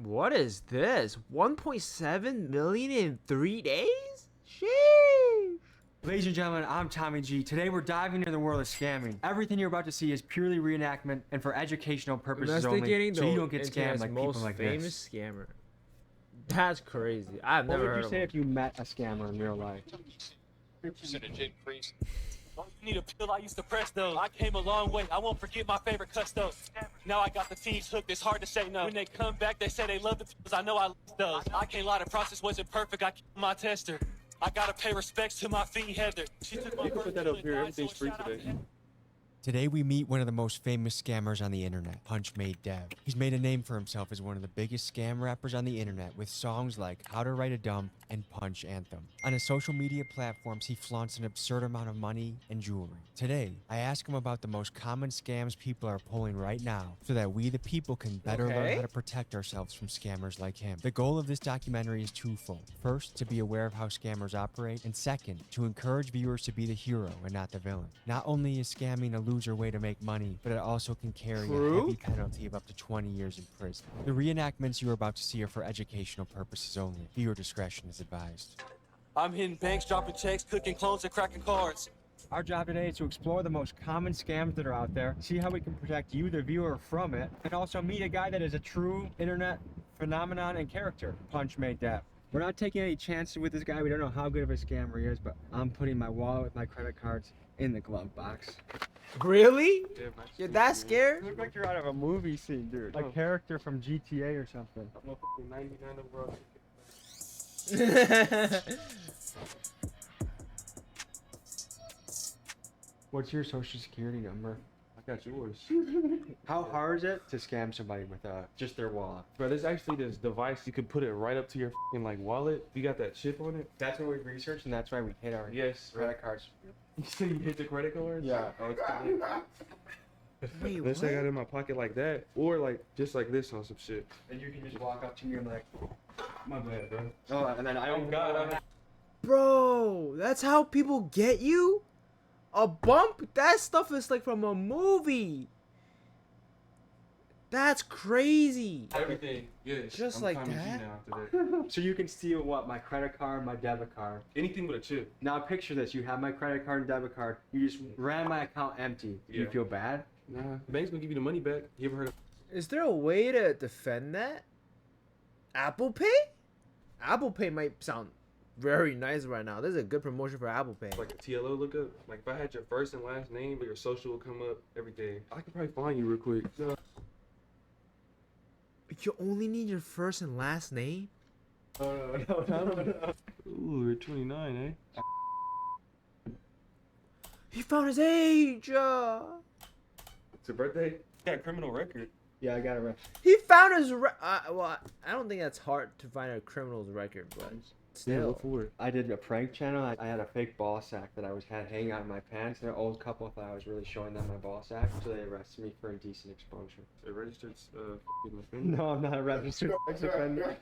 What is this? 1.7 million in 3 days? Sheesh. Ladies and gentlemen, I'm Tommy G. Today we're diving into the world of scamming. Everything you're about to see is purely reenactment and for educational purposes only, Investigating so the you don't get scammed internet's like people most like famous this. scammer. That's crazy. I've What never would heard you of say him. if you met a scammer in real life? Percentage increase. Need a pill, I used to press those. I came a long way, I won't forget my favorite cuss those. Now I got the fiends hooked, it's hard to say no. When they come back, they say they love the pills, I know I love those. I can't lie, the process wasn't perfect, I kept my tester. I gotta pay respects to my fiend Heather. She took my You can put that up here, everything's free today. Today we meet one of the most famous scammers on the internet, Punchmade Dev. He's made a name for himself as one of the biggest scam rappers on the internet with songs like How to Write a Dump and Punch Anthem. On his social media platforms, he flaunts an absurd amount of money and jewelry. Today, I ask him about the most common scams people are pulling right now so that we the people can better learn how to protect ourselves from scammers like him. The goal of this documentary is twofold. First, to be aware of how scammers operate, and second, to encourage viewers to be the hero and not the villain. Not only is scamming a loser way to make money, but it also can carry a heavy penalty of up to 20 years in prison. The reenactments you are about to see are for educational purposes only. Viewer discretion is advised. I'm hitting banks, dropping checks, cooking clones, and cracking cards. Our job today is to explore the most common scams that are out there, see how we can protect you, the viewer, from it, and also meet a guy that is a true internet phenomenon and character, Punchmade Dev. We're not taking any chances with this guy. We don't know how good of a scammer he is, but I'm putting my wallet with my credit cards in the glove box. Really? Yeah, man. You're that scared? You look like you're out of a movie scene, dude. Like a character from GTA or something. I'm a fucking 99 overall. What's your social security number? I got yours. How hard is it to scam somebody with just their wallet? Bro, there's actually this device you can put it right up to your fucking like wallet. You got that chip on it? That's what we researched, and that's why we hit our Yes. credit cards. You say you hit the credit card? Yeah. Oh, it's cool. Wait, Unless I got it in my pocket like that, or like just like this on some shit. And you can just walk up to me and be like, My bad, bro. oh, and then I open God, Bro, that's how people get you? A bump? That stuff is like from a movie. That's crazy. everything. Yes. Just I'm like Tommy G that? now after that. So you can steal what? My credit card, my debit card. Anything with a chip. Now picture this: you have my credit card and debit card. You just ran my account empty. Do you Yeah. feel bad? Nah, the bank's gonna give you the money back. You ever heard of Is there a way to defend that? Apple Pay? Apple Pay might sound very nice right now. This is a good promotion for Apple Pay. like a TLO lookup? Like if I had your first and last name, but your social will come up, everything. I could probably find you real quick. No. You only need your first and last name? No. Ooh, you're 29, eh? He found his age. It's your birthday? Got a criminal record. Yeah, I got it right. He found his. Well, I don't think that's hard to find a criminal's record, but Yeah, still. look for it. I did a prank channel. I had a fake ball sack that I had hanging out in my pants. And an old couple thought I was really showing them my ball sack, so they arrested me for indecent exposure. A registered fucking offender. No, I'm not a registered sex offender.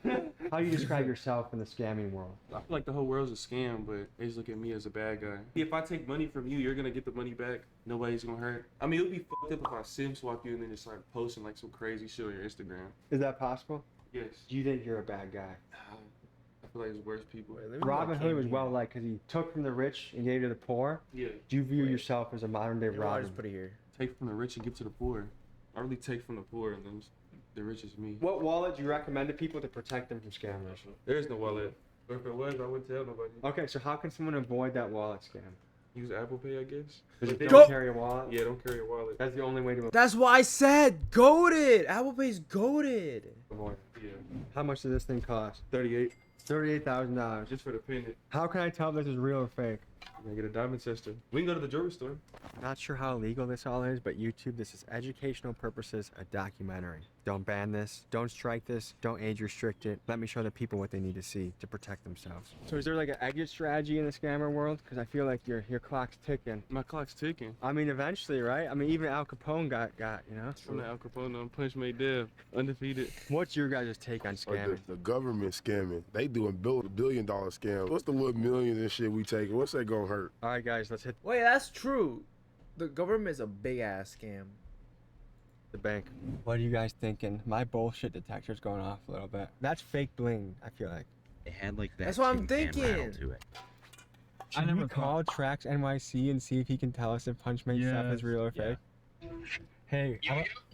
How do you describe yourself in the scamming world? I feel like the whole world's a scam, but they just look at me as a bad guy. If I take money from you, you're gonna get the money back. Nobody's gonna hurt. I mean, it would be fucked up if I sim swap you and then just start posting like some crazy shit on your Instagram. Is that possible? Yes. Do you think you're a bad guy? I feel like it's worse people. Wait, let me Robin look Hood at was you. well liked because he took from the rich and gave to the poor. Yeah. Do you view yourself as a modern day You know what, I'll Robin? just put it here. Take from the rich and give to the poor. I really take from the poor and then the rich is me. What wallet do you recommend to people to protect them from scammers? There is no wallet. Or if it was, I wouldn't tell nobody. Okay, so how can someone avoid that wallet scam? Use Apple Pay, I guess. Because if They they Go- don't carry a wallet, Yeah, don't carry a wallet. that's the only way to That's why I said goaded. Apple Pay's goaded. avoid. Yeah. How much does this thing cost? 38. $38,000. Just for the pendant. How can I tell if this is real or fake? I'm gonna get a diamond tester. We can go to the jewelry store. Not sure how illegal this all is, but YouTube, this is educational purposes, a documentary. Don't ban this, don't strike this, don't age restrict it. Let me show the people what they need to see to protect themselves. So is there like an exit strategy in the scammer world? Because I feel like your clock's ticking. My clock's ticking. I mean, eventually, right? I mean, even Al Capone got, you know? I'm the Al Capone. I'm Punchmade Dev. Undefeated. What's your guys' take on Or scamming? the government scamming. They doing billion-dollar scams. What's the little millions and shit we taking? What's that gonna hurt? All right, guys, let's hit Wait, that's true. The government is a big ass scam. the bank. What are you guys thinking? My bullshit detector's going off a little bit. That's fake bling, I feel like. It had like that. That's what I'm tin can rattle thinking. To it. Should we call Trax NYC and see if he can tell us if Punchmade stuff is real or fake? Hey,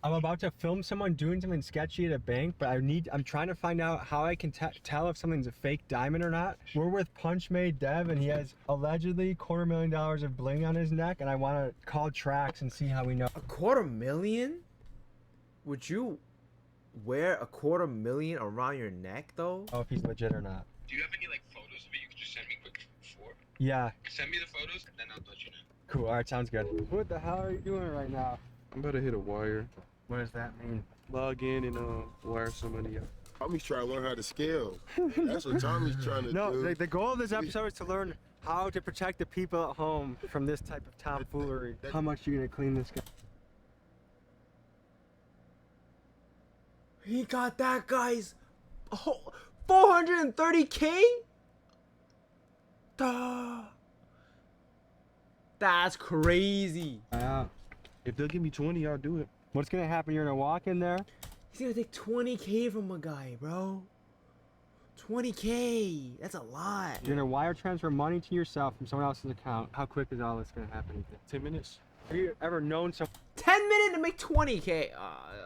I'm about to film someone doing something sketchy at a bank, but I'm trying to find out how I can tell if something's a fake diamond or not. We're with Punchmade Dev, and he has allegedly $250,000 of bling on his neck, and I want to call Trax and see how we know. $250,000? Would you wear $250,000 around your neck though? Oh, if he's legit or not. Do you have any like photos of it you could just send me quick before? Yeah. Send me the photos and then I'll let you know. Cool. All right, sounds good. What the hell are you doing right now? I'm about to hit a wire. What does that mean? Log in and wire some money out. Tommy's trying to learn how to scale. That's what Tommy's trying to No, do. the goal of this episode is to learn how to protect the people at home from this type of tomfoolery. How much you gonna clean this guy? He got that guy's 430K? Duh. That's crazy. Yeah. If they'll give me 20, I'll do it. What's gonna happen? You're gonna walk in there. He's gonna take 20K from a guy, bro. 20K. That's a lot. You're gonna wire transfer money to yourself from someone else's account. How quick is all this gonna happen? 10 minutes. Have you ever known someone 10 minutes to make 20K.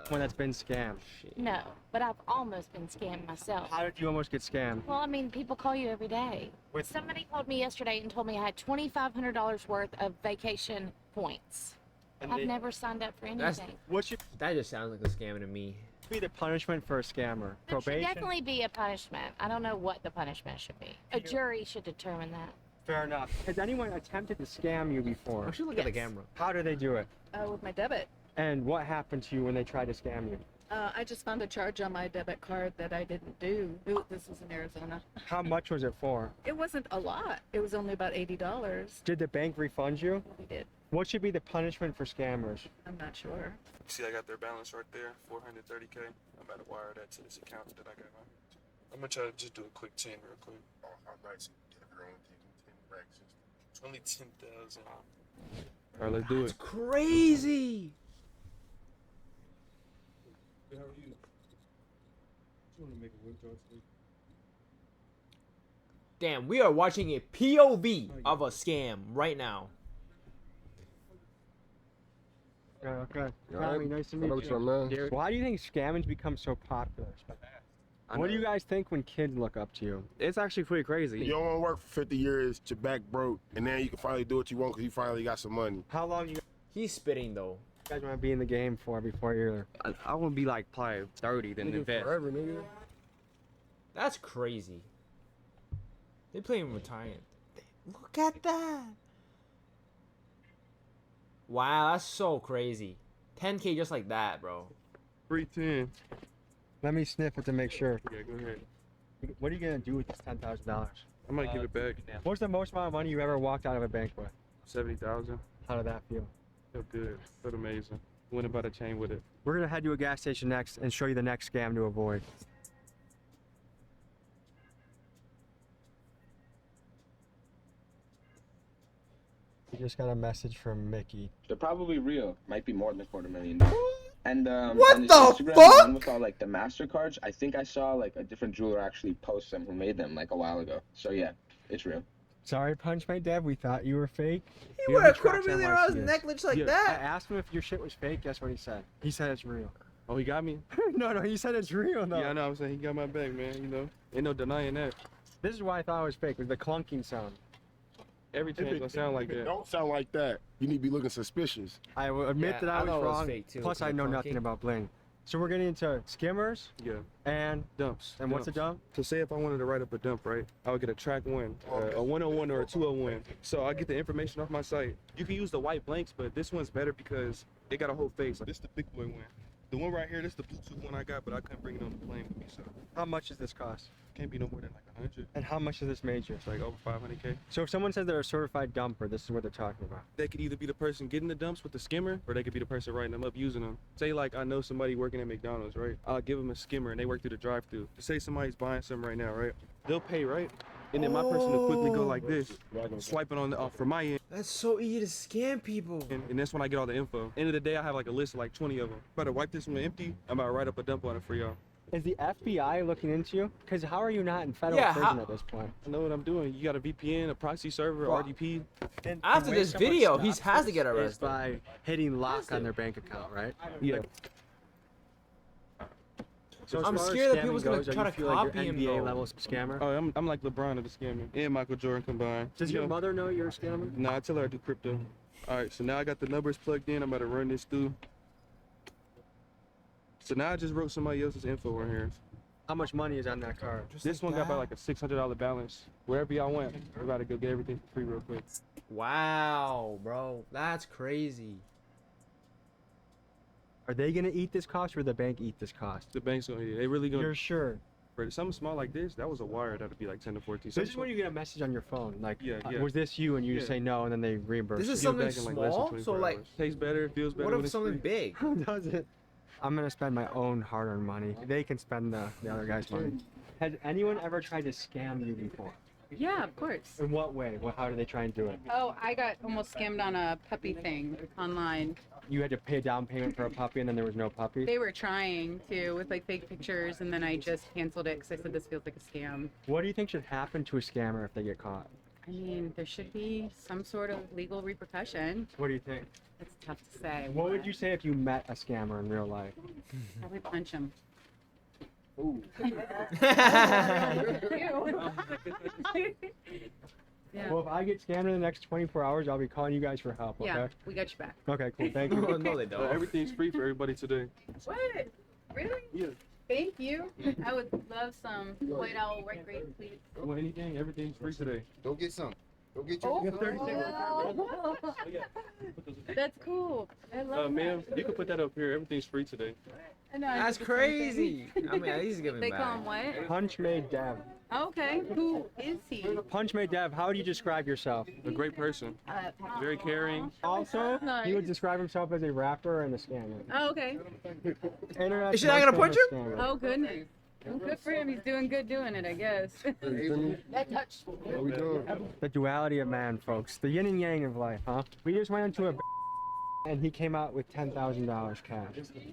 that's been scammed? No, but I've almost been scammed myself. How did you almost get scammed? Well, I mean, people call you every day. Somebody called me yesterday and told me I had $2,500 worth of vacation points. I've never signed up for That's- anything. What should That just sounds like a scam to me. be the punishment for a scammer? There should Probation? definitely be a punishment. I don't know what the punishment should be. A jury should determine that. Fair enough. Has anyone attempted to scam you before? I should look at the Yes. camera. How do they do it? With my debit. And what happened to you when they tried to scam you? I just found a charge on my debit card that I didn't do. This was in Arizona. How much was it for? It wasn't a lot. It was only about $80. Did the bank refund you? We did. What should be the punishment for scammers? I'm not sure. See, I got their balance right there, 430K. I'm about to wire that to this account that I got. I'm gonna try to just do a quick 10 real quick. Oh, how nice. Everyone taking 10 racks. It's only 10,000. All right, let's do It's it. crazy. How are you? Just want to make a withdraw today. Damn, we are watching a POV of a scam right now. Okay. You all right? Tommy, nice to What meet up, you. son, man? Why do you think scamming's become so popular? What do you guys think when kids look up to you? It's actually pretty crazy. You don't want to work for 50 years, your back broke, and then you can finally do what you want because you finally got some money. How long you He's spitting though. guys want to be in the game for before you're... I want to be like probably 30, then invest. Forever, nigga. That's crazy. They playing retired. Look at that. Wow, that's so crazy. 10K just like that, bro. 310. Let me sniff it to make sure. Yeah, go ahead. What are you going to do with this $10,000? I might give it back. What's the most amount of money you ever walked out of a bank with? 70,000. How did that feel? Felt good. Felt amazing. Went about a chain with it. We're going to head to a gas station next and show you the next scam to avoid. We just got a message from Mickey. They're probably real. Might be more than $250,000. And What on this the Instagram, fuck? one with all like the Mastercards. I think I saw like a different jeweler actually post them who made them like a while ago. So yeah, it's real. Sorry, Punchmade Dev, we thought you were fake. He You wear a have to track $250,000 around his NYC. necklace like Yeah. I that. asked him if your shit was fake. Guess what he said? He said it's real. Oh, he got me? No, he said it's real, though. Yeah, I know. I'm saying he got my back, man. You know, ain't no denying that. This is why I thought it was fake, was the clunking sound. Every chain gonna sound like If it that. don't sound like that, you need to be looking suspicious. I will admit Yeah, that I I was thought it was wrong. fake, too, Plus, with I the know clunking. nothing about bling. So we're getting into skimmers Yeah. and Dumps. what's a dump? So say if I wanted to write up a dump, right? I would get a track one, a 101 or a 201. So I get the information off my site. You can use the white blanks, but this one's better because it got a whole face. This is the big boy one. The one right here, this is the Bluetooth one I got, but I couldn't bring it on the plane with me, so How much does this cost? can't be no more than like 100. And how much does this made you? It's like over 500K. So if someone says they're a certified dumper, this is what they're talking about. They could either be the person getting the dumps with the skimmer, or they could be the person writing them up using them. Say like I know somebody working at McDonald's, right? I'll give them a skimmer and they work through the drive-through. Say somebody's buying something right now, right? They'll pay, right? and then my person will quickly go like this, swiping on the from my end, That's so easy to scam people. and that's when I get all the info. End of the day, I have like a list of like 20 of them. Better wipe this one empty. I'm about to write up a dump on it for y'all. Is the FBI looking into you? Because how are you not in federal Yeah, prison how- at this point? I know what I'm doing. You got a VPN, a proxy server, Well, RDP. And After the way this someone video, he stops has to get this is arrested. by hitting lock on their bank account, right? Yeah. So as I'm far as scared that scamming people's gonna goes, are try you to feel like copy you're him, NBA though. level scammer? Oh, I'm like LeBron of the scamming and Michael Jordan combined. Does You your know, mother know you're a scammer? Nah, I tell her I do crypto. All right, so now I got the numbers plugged in. I'm about to run this through. So now I just wrote somebody else's info in here. How much money is on that card? This one got about like a $600 balance. Wherever y'all went, we're about to go get everything for free real quick. Wow, bro. That's crazy. Are they gonna eat this cost or the bank eat this cost? The bank's gonna, they really gonna, You're sure? for something small like this, that was a wire that'd be like 10 to 14. So this is when you get a message on your phone, like, Yeah, yeah. was this you? And you just Yeah. say no, and then they reimburse. This you. is Get it something back in, like, less than small, 24 so like, hours. Tastes better, feels better what when if it's something free. big? Who does it? I'm gonna spend my own hard-earned money. They can spend the other guy's money. Has anyone ever tried to scam you before? Yeah, of course. In what way? How do they try and do it? Oh, I got almost scammed on a puppy thing online. You had to pay a down payment for a puppy, and then there was no puppy. They were trying to with like fake pictures, and then I just canceled it because I said this feels like a scam. What do you think should happen to a scammer if they get caught? I mean, there should be some sort of legal repercussion. What do you think? It's tough to say. What would you say if you met a scammer in real life? Probably punch him. Yeah. Well, if I get scammed in the next 24 hours, I'll be calling you guys for help. Okay. Yeah, we got you back. Okay. Cool. Thank you. Oh, no, they don't. Everything's free for everybody today. What? Really? Yeah. Thank you. I would love some White Owl white grape, please. Well, anything, everything's free today. Go get some. Go get you. Oh, that's cool. I love Ma'am, that. you can put that up here. Everything's free today. I know, I That's did the same thing. crazy. I mean, at least give They him call him back. what? Punch made Dev. Okay, who is he? Punch made Dev. How would you describe yourself? A great person. Very caring. Also, he would Nice. describe himself as a rapper and a scammer. Oh, okay. Internet Is she not gonna most punch famous scammer. Oh, goodness. Well, good for him. He's doing good doing it, I guess. That touched. What we doing? The duality of man, folks. The yin and yang of life, huh? We just went into a and he came out with $10,000 cash.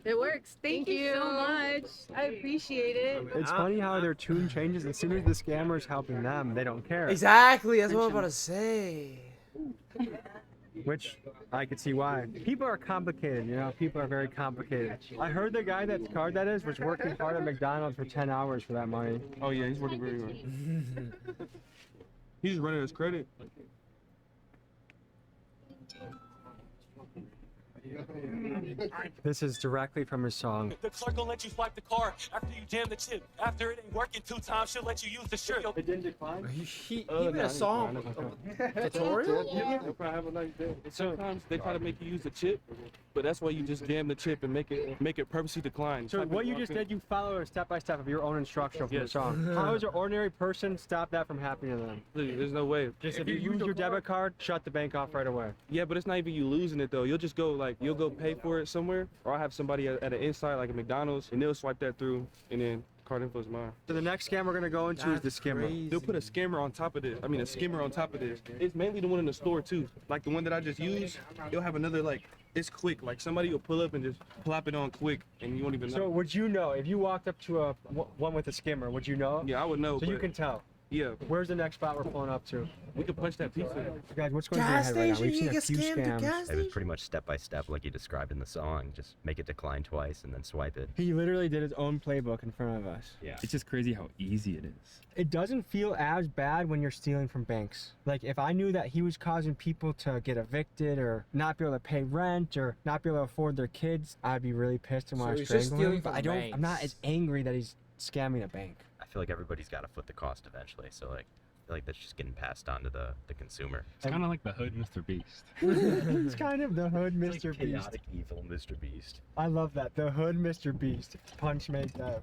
It works. Thank you so much. I appreciate it. It's funny how their tune changes. As soon as the scammer's helping them, they don't care. Exactly. That's what I'm about to say. Which I could see why. People are complicated, you know? People are very complicated. I heard the guy that card that is was working hard at McDonald's for 10 hours for that money. Oh yeah, he's working very hard. He's just running his credit. This is directly from his song. The clerk will let you swipe the card after you jam the chip. After it ain't working 2 times, she'll let you use the shirt. It didn't decline? He no, made a it's song fine, tutorial. They'll probably have a nice day. Sometimes they try to make you use the chip, but that's why you just jam the chip and make it purposely decline. So Type what it you off just in. did, you follow a step-by-step of your own instruction from the Yes. song. How does an ordinary person stop that from happening to them? There's no way. Just if you use your debit card, shut the bank off right away. Yeah, but it's not even you losing it though. You'll just go you'll go pay for it somewhere, or I'll have somebody at an inside like a McDonald's, and they'll swipe that through, and then card info is mine. So the next scam we're gonna go into is the skimmer. They'll put a scammer on top of this. I mean, a skimmer on top of this. It's mainly the one in the store too. Like the one that I just used, you'll have another it's quick. Like somebody will pull up and just plop it on quick, and you won't even know. So would you know if you walked up to one with a skimmer? Would you know? Yeah, I would know. So you but can tell. Yeah, Where's the next spot we're pulling up to? we could punch that pizza. Guys, what's going on in Gas your head right now? station. We've seen You a get few scammed at scams. gas It was station. pretty much step by step, like you described in the song. Just make it decline twice and then swipe it. He literally did his own playbook in front of us. Yeah. It's just crazy how easy it is. It doesn't feel as bad when you're stealing from banks. Like if I knew that he was causing people to get evicted or not be able to pay rent or not be able to afford their kids, I'd be really pissed and So want to he's just strangle him. stealing But from I'm not banks. as angry that he's scamming a bank. I feel like everybody's got to foot the cost eventually. So like, I feel like that's just getting passed on to the consumer. It's kind of like the hood Mr. Beast. It's kind of the hood It's Mr. like Beast. chaotic, evil Mr. Beast. I love that. The hood Mr. Beast. Punch made that.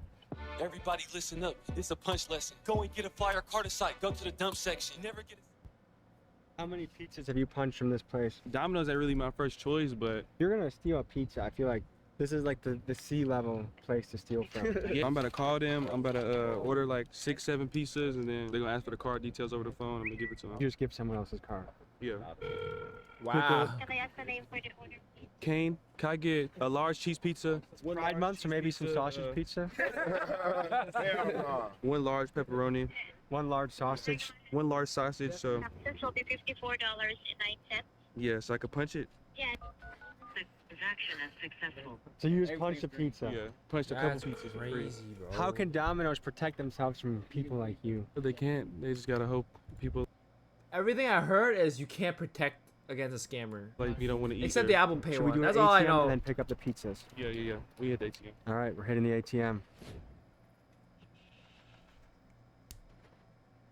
Everybody listen up. It's a punch lesson. Go and get a flyer card site. Go to the dump section. Never get a How many pizzas have you punched from this place? Domino's ain't really my first choice, but If you're gonna steal a pizza, I feel like This is like the sea level place to steal from. Yeah, I'm about to call them. I'm about to order like 6-7 pizzas, and then they're gonna ask for the card details over the phone. I'm gonna give it to them. You just give someone else's car. Yeah. Wow. Can I ask the name for the order, please? Kane, can I get a large cheese pizza? Pride month, so maybe some sausage pizza. One large pepperoni. One large sausage. One large sausage. So This will be $54.09. yeah, so I could punch it. Yes. Transaction is successful. So you just punch the pizza. Yeah, punched a couple That's pizzas for free. crazy, bro. How can Domino's protect themselves from people like you? But they can't. They just gotta hope people Everything I heard is you can't protect against a scammer. like you don't want to eat. Except their- the Apple Pay Should we one. do That's an all I ATM know. and then pick up the pizzas? Yeah. We hit the ATM. All right, we're hitting the ATM.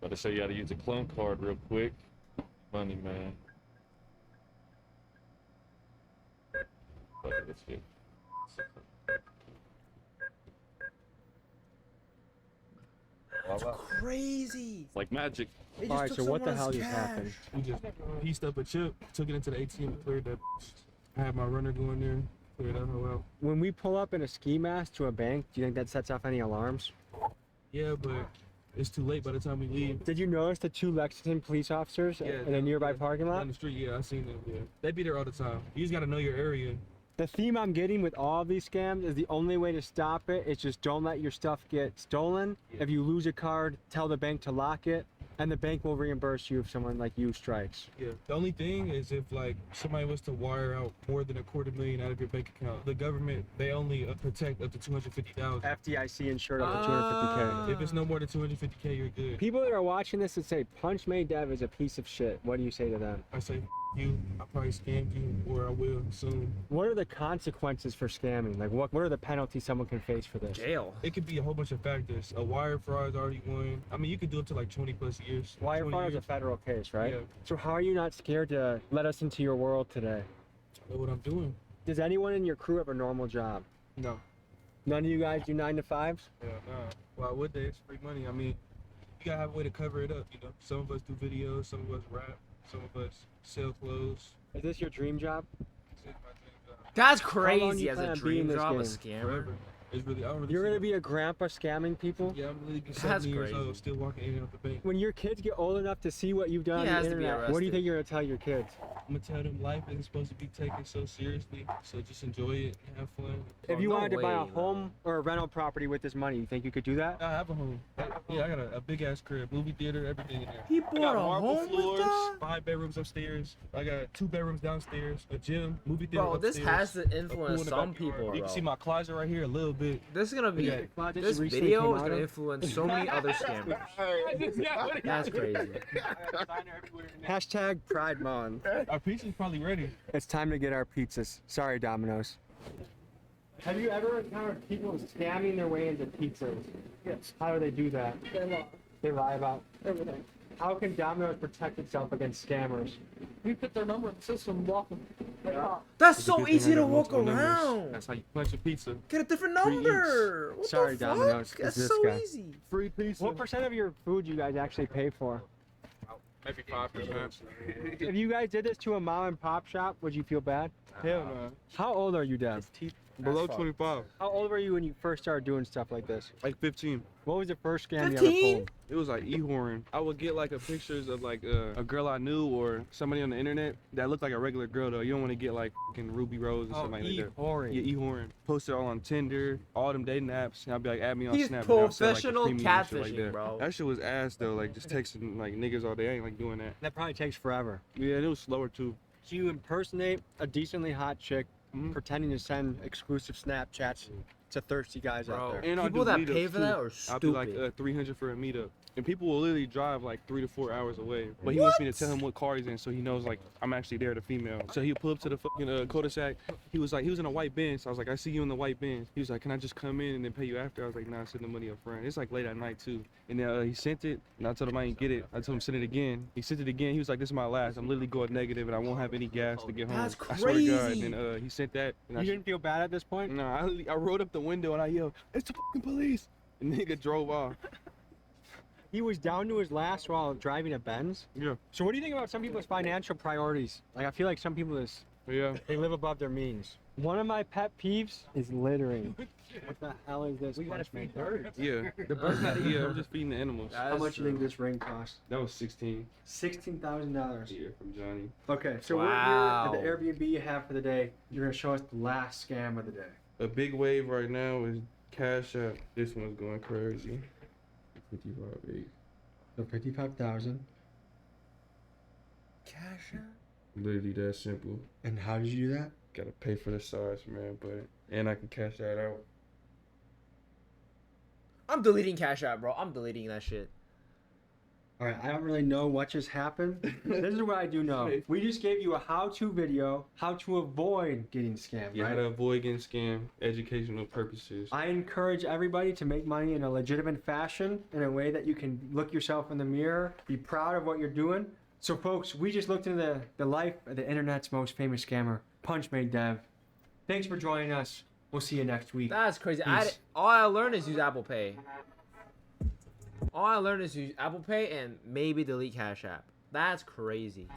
About to show you how to use a clone card real quick. Money, man. Fuck it, let's see. Crazy. It's like magic. They just All right, took so what the someone's hell just cash. happened? We just pieced up a chip, took it into the ATM, and cleared that. I had my runner go in there, clear that whole out. When we pull up in a ski mask to a bank, do you think that sets off any alarms? Yeah, but it's too late by the time we leave. Did you notice the 2 Lexington police officers in a nearby parking lot? Down the street, yeah, I seen them. Yeah, they be there all the time. You just gotta know your area. The theme I'm getting with all of these scams is the only way to stop it is just don't let your stuff get stolen. If you lose a card, tell the bank to lock it, and the bank will reimburse you if someone like you strikes. Yeah. The only thing is if like somebody was to wire out more than $250,000 out of your bank account, the government they only protect up to $250,000. FDIC insured up to 250K. If it's no more than $250K, you're good. People that are watching this and say Punch Made Dev is a piece of shit, what do you say to them? I say you. I probably scammed you, or I will soon. What are the consequences for scamming? Like what are the penalties someone can face for this? Jail. It could be a whole bunch of factors. A wire fraud is already one. I mean, you could do up to like 20+ years. Wire 20 fraud is a years. federal case, right? Yeah. So how are you not scared to let us into your world today? Know what I'm doing? Does anyone in your crew have a normal job? No. None of you guys do 9 to 5s? Yeah, nah. Why would they? It's free money. I mean, you gotta have a way to cover it up, you know. Some of us do videos, some of us rap, some of us sell clothes. Is this your dream job? It's my dream job. That's long crazy you as plan a on being dream this job, a game? scammer. Forever. It's really, I don't really You're see gonna it. be a grandpa scamming people? Yeah, I'm really be That's 70 years crazy. old, still walking in and out the bank. When your kids get old enough to see what you've done He on has the to be internet, what do you arrested. think you're gonna tell your kids? I'm gonna tell them life isn't supposed to be taken so seriously, so just enjoy it and have fun. If you no wanted to buy a way, home or a rental property with this money, you think you could do that? I have a home. Yeah, I got a big ass crib, movie theater, everything in there. He I bought got a marble home floors, with that? 5 bedrooms upstairs. I got 2 bedrooms downstairs, a gym, movie theater Bro, this upstairs, has to a pool influence in the some backyard. people, You bro. can see my closet right here a little bit. This is gonna be Yeah. this recently video came is out gonna of. influence so many other scammers. That's crazy. Hashtag Pride Month. Our pizza's probably ready. It's time to get our pizzas. Sorry, Domino's. Have you ever encountered people scamming their way into pizzas? Yes. How do they do that? They lie. They lie about. Everything. How can Domino's protect itself against scammers? We put their number in the system, walk them. That's so Good thing I easy to got walk multiple numbers. around. That's how you punch a pizza. Get a different Free number. What Sorry, the fuck? Domino's. That's It's this so guy. easy. Free pizza. What percent of your food you guys actually pay for? Maybe 5%. If you guys did this to a mom and pop shop, would you feel bad? Hell no. How old are you, Dev? Below 25. How old were you when you first started doing stuff like this? Like 15. What was the first scam you ever 15? pulled? It was like e-horn. I would get like pictures of like a girl I knew or somebody on the internet that looked like a regular girl though. You don't want to get like fucking Ruby Rose and something like that. e-horn. Yeah, e-horn. Posted all on Tinder, all them dating apps, and I'd be like, add me on He's Snap. and I'll sell, like, the professional premium and shit catfishing, that. bro. That shit was ass though, like just texting like niggas all day. I ain't like doing that. That probably takes forever. Yeah, it was slower too. So you impersonate a decently hot chick, Mhm. pretending to send exclusive Snapchats to thirsty guys out Bro, there. And I'll people do that meetups, pay for too. that are I'll be like stupid. 300 for a meetup. And people will literally drive like 3 to 4 hours away. But he wants me to tell him what car he's in so he knows like I'm actually there, the female. So he'll pull up to the fucking cul-de-sac. He was in a white Benz. So I was like, I see you in the white Benz. He was like, can I just come in and then pay you after? I was like, nah, send the money up front. It's like late at night too. And then he sent it and I told him I didn't get it. I told him send it again. He sent it again. He was like, this is my last. I'm literally going negative and I won't have any gas to get home. That's I swear to God. crazy. And then he sent that. And You didn't feel bad at this point? No, I rolled up the window and I yelled, it's the fucking police. And the nigga drove off. He was down to his last while driving a Benz. Yeah. So what do you think about some people's financial priorities? Like I feel like some people Yeah. they live above their means. One of my pet peeves is littering. What the hell is this? We gotta feed birds. Yeah, the birds not here. I'm just feeding the animals. How much do you think this ring cost? That was 16. $16,000. Yeah, from Johnny. Okay, so Wow. we're here at the Airbnb you have for the day. You're gonna show us the last scam of the day. A big wave right now is Cash App. This one's going crazy. 55.8. So 55,000. Cash App? Literally that simple. And how did you do that? Gotta pay for the size, man, and I can cash that out. I'm deleting Cash App, bro. I'm deleting that shit. All right, I don't really know what just happened. This is what I do know. We just gave you a how-to video, how to avoid getting scammed, You right? gotta avoid getting scammed, educational purposes. I encourage everybody to make money in a legitimate fashion, in a way that you can look yourself in the mirror, be proud of what you're doing. So folks, we just looked into the life of the internet's most famous scammer, Punchmade Dev. Thanks for joining us. We'll see you next week. That's crazy. Peace. All I learned is use Apple Pay. All I learned is use Apple Pay and maybe delete Cash App. That's crazy.